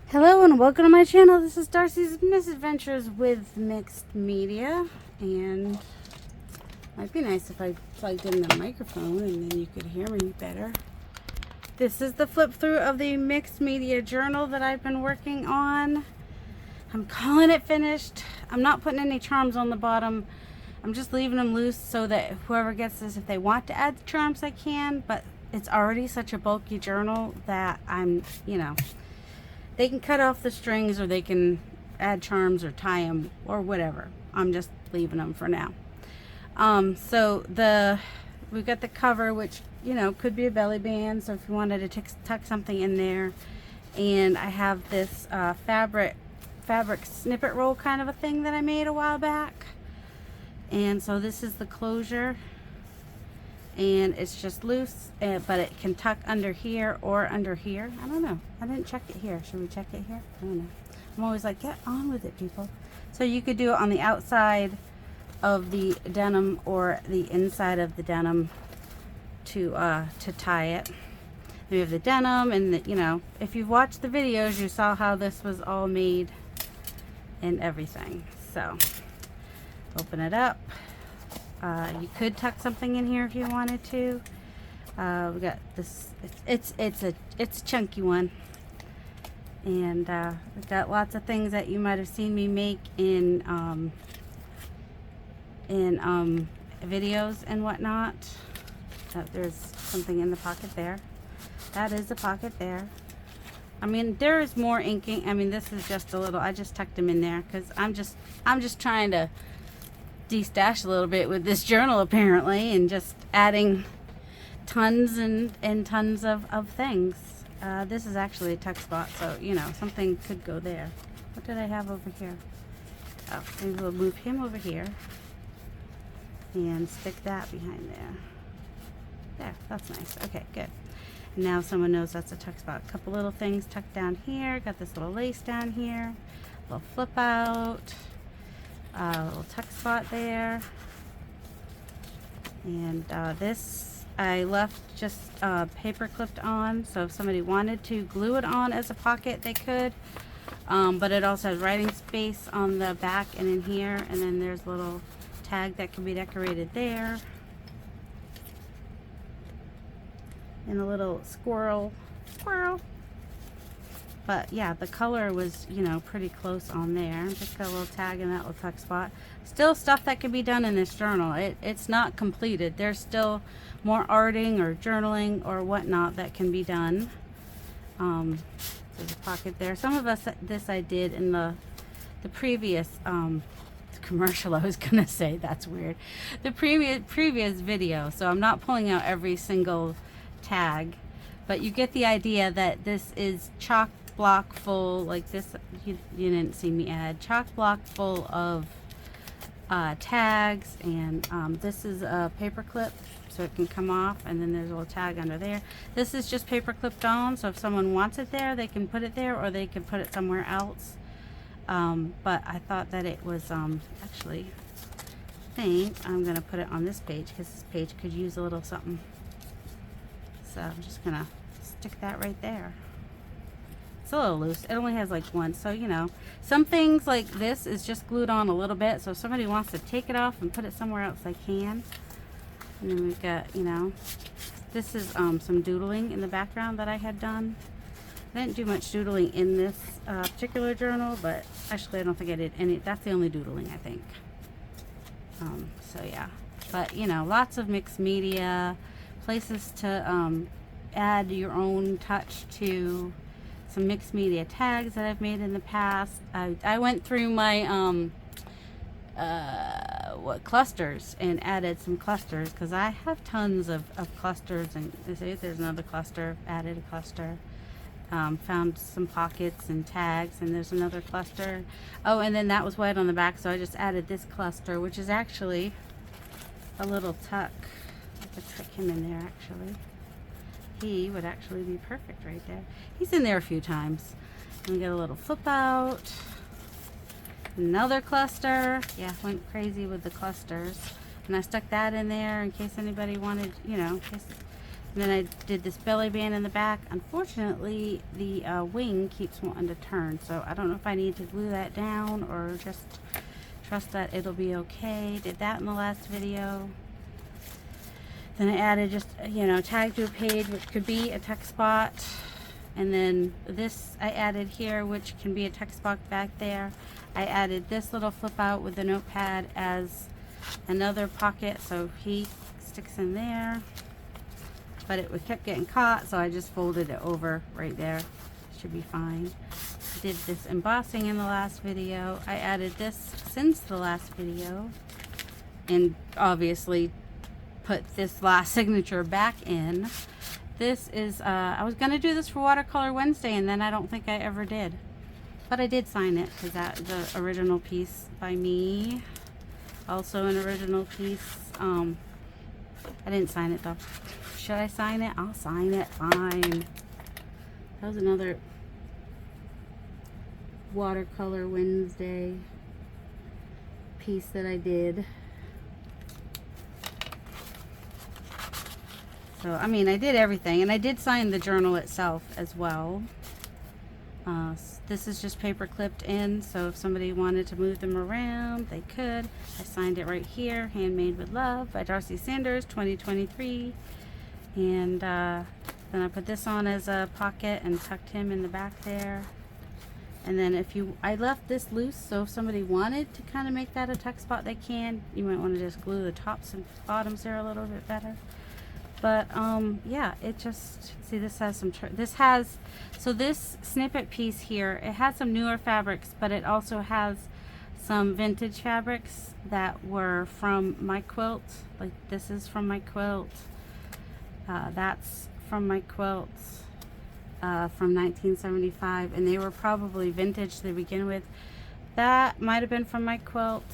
Hello and welcome to my channel. This is Darcy's Misadventures with Mixed Media, and might be nice if I plugged in the microphone and then you could hear me better. This is the flip through of the Mixed Media journal that I've been working on. I'm calling it finished. I'm not putting any charms on the bottom. I'm just leaving them loose so that whoever gets this, if they want to add charms, they can, but it's already such a bulky journal that they can cut off the strings or they can add charms or tie them or whatever. I'm just leaving them for now. We've got the cover, which, could be a belly band. So if you wanted to tuck something in there. And I have this fabric snippet roll kind of a thing that I made a while back. And so this is the closure. And it's just loose, but it can tuck under here or under here. I don't know. I didn't check it here. Should we check it here? I don't know. I'm always like, get on with it, people. So you could do it on the outside of the denim or the inside of the denim to tie it. We have the denim, and if you've watched the videos, you saw how this was all made and everything. So open it up. You could tuck something in here if you wanted to. We got this. It's a chunky one, and we've got lots of things that you might have seen me make in videos and whatnot. There's something in the pocket there. That is a pocket there. I mean, there is more inking. I mean, this is just a little. I just tucked them in there because I'm just trying to de-stash a little bit with this journal apparently, and just adding tons and tons of things. This is actually a tuck spot, so something could go there. What did I have over here? Oh, maybe we'll move him over here and stick that behind there. There, that's nice. Okay, good. Now someone knows that's a tuck spot. A couple little things tucked down here. Got this little lace down here, little flip out. A little tuck spot there, and this I left just paper clipped on, so if somebody wanted to glue it on as a pocket, they could, but it also has writing space on the back and in here, and then there's a little tag that can be decorated there, and a little squirrel. But yeah, the color was, pretty close on there. Just got a little tag in that little tuck spot. Still stuff that can be done in this journal. It's not completed. There's still more arting or journaling or whatnot that can be done. There's a pocket there. Some of this I did in the previous commercial. I was gonna say, that's weird. The previous video. So I'm not pulling out every single tag, but you get the idea that this is chock block full, like this. You didn't see me add chock block full of tags, and this is a paper clip, so it can come off, and then there's a little tag under there. This is just paper clipped on, so if someone wants it there, they can put it there, or they can put it somewhere else. But I thought that it was actually, I think I'm gonna put it on this page because this page could use a little something. So I'm just gonna stick that right there. It's a little loose. It only has like one, so some things like this is just glued on a little bit, so if somebody wants to take it off and put it somewhere else, they can. And then we've got, this is some doodling in the background that I had done. I didn't do much doodling in this particular journal, but actually I don't think I did any. That's the only doodling, I think. So yeah, but lots of mixed media, places to add your own touch to. Some mixed media tags that I've made in the past. I went through my clusters and added some clusters because I have tons of clusters, and there's another cluster, added a cluster. Found some pockets and tags, and there's another cluster. Oh, and then that was white on the back, so I just added this cluster, which is actually a little tuck. I could tuck him in there actually. He would actually be perfect right there. He's in there a few times. And we get a little flip out. Another cluster. Yeah, went crazy with the clusters. And I stuck that in there in case anybody wanted, in case And then I did this belly band in the back. Unfortunately, the wing keeps wanting to turn, so I don't know if I need to glue that down or just trust that it'll be okay. Did that in the last video. Then I added just, you know, tag to a page, which could be a text spot. And then this I added here, which can be a text box back there. I added this little flip out with the notepad as another pocket, so he sticks in there. But it kept getting caught, so I just folded it over right there. Should be fine. Did this embossing in the last video. I added this since the last video. And obviously put this last signature back in. This is, I was going to do this for Watercolor Wednesday, and then I don't think I ever did. But I did sign it, because that's the original piece by me. Also an original piece. I didn't sign it, though. Should I sign it? I'll sign it. Fine. That was another Watercolor Wednesday piece that I did. So, I mean, I did everything, and I did sign the journal itself as well. This is just paper clipped in, so if somebody wanted to move them around, they could. I signed it right here, Handmade with Love by Darcy Sanders, 2023. And then I put this on as a pocket and tucked him in the back there. And then I left this loose, so if somebody wanted to kind of make that a tuck spot, they can. You might want to just glue the tops and bottoms there a little bit better. But yeah, it just, see, this has some, so this snippet piece here, it has some newer fabrics, but it also has some vintage fabrics that were from my quilt. Like this is from my quilt. That's from my quilts from 1975, and they were probably vintage to begin with. That might have been from my quilt.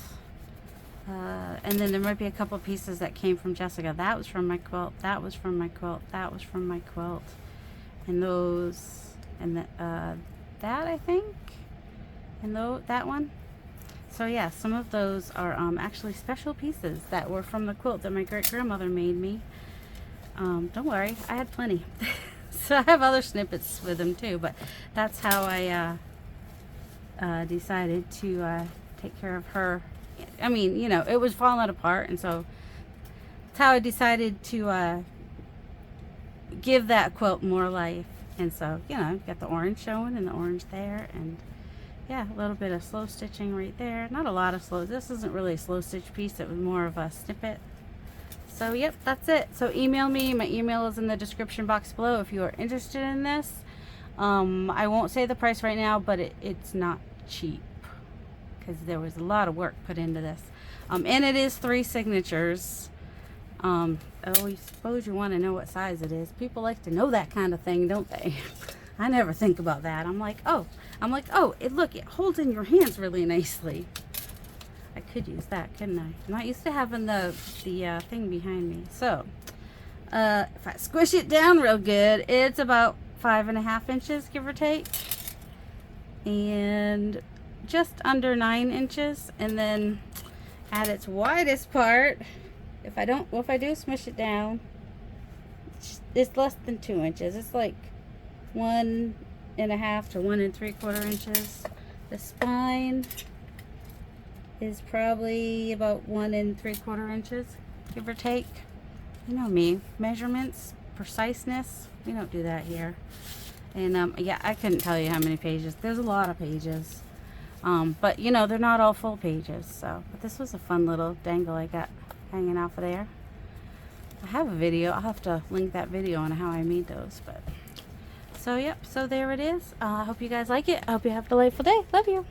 And then there might be a couple pieces that came from Jessica. That was from my quilt. That was from my quilt. That was from my quilt. And those, and that I think, and that one. So yeah, some of those are actually special pieces that were from the quilt that my great-grandmother made me. Don't worry, I had plenty. So I have other snippets with them too, but that's how I decided to take care of her. I mean, you know, it was falling apart, and so that's how I decided to give that quilt more life. And so, you know, got the orange showing and the orange there, and yeah, a little bit of slow stitching right there. Not a lot of slow. This isn't really a slow stitch piece. It was more of a snippet. So, yep, that's it. So email me. My email is in the description box below if you are interested in this. I won't say the price right now, but it's not cheap, because there was a lot of work put into this. And it is 3 signatures. Oh, I suppose you want to know what size it is. People like to know that kind of thing, don't they? I never think about that. I'm like, oh, look, it holds in your hands really nicely. I could use that, couldn't I? I'm not used to having the thing behind me. So, if I squish it down real good, it's about 5.5 inches, give or take. And just under 9 inches. And then at its widest part, if I do smush it down, it's less than 2 inches. It's like 1.5 to 1 3/4 inches. The spine is probably about 1 3/4 inches, give or take. You know me, measurements, preciseness, we don't do that here. And yeah, I couldn't tell you how many pages. There's a lot of pages. But you know, they're not all full pages. So, but this was a fun little dangle I got hanging off of there. I have a video. I'll have to link that video on how I made those. But so yep, so there it is. I hope you guys like it. I hope you have a delightful day. Love you.